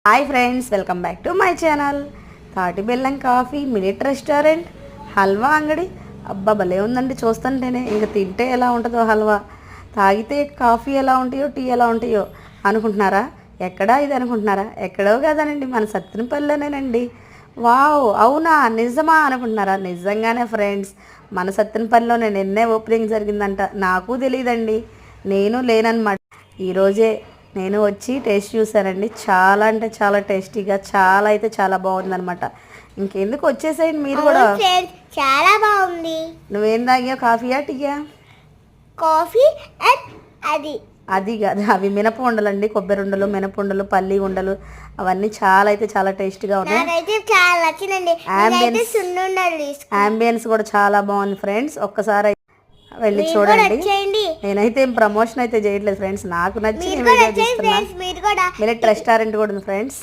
Hi friends, welcome back to my channel. తాటి బెల్లం coffee minute restaurant halwa అంగడి. అబ్బా భలే ఉందండి చూస్తుంటేనే. ఇంక తింటే ఎలా ఉంటుందో హల్వా, తాగితే కాఫీ ఎలా ఉంటాయో, టీ ఎలా ఉంటాయో అనుకుంటున్నారా? ఎక్కడా ఇది అనుకుంటున్నారా? ఎక్కడో కదనండి, మన సత్తెనపల్లిలోనేనండి. వావ్, అవునా, నిజమా అనుకుంటున్నారా? నిజంగానే ఫ్రెండ్స్, మన సత్తెనపల్లిలోనే నిన్నే ఓపెనింగ్ జరిగిందంట. నాకు తెలియదండి, నేను లేనన్నమాట. ఈరోజే నేను వచ్చి టేస్ట్ చూసానండి. చాలా అంటే చాలా టేస్టీగా, చాలా అయితే చాలా బాగుందనమాట. ఇంకెందుకు వచ్చేసేయండి మీరు కూడా. చాలా బాగుంది. నువ్వేం తాగావు, కాఫీయా టీయా? కాఫీ అండ్ అది కాదు, అవి మినప ఉండలు అండి. కొబ్బరి ఉండలు, మినప ఉండలు, పల్లి ఉండలు, అవన్నీ చాలా అయితే చాలా టేస్ట్గా ఉన్నాయి. చాలా నచ్చిందండి. అంబియన్స్ కూడా చాలా బాగుంది ఫ్రెండ్స్. ఒక్కసారి వెళ్ళి చూడండి. నేనైతే ఏం ప్రమోషన్ అయితే చేయట్లేదు ఫ్రెండ్స్, నాకు నచ్చి మిలెట్ రెస్టారెంట్ కూడా ఉంది ఫ్రెండ్స్.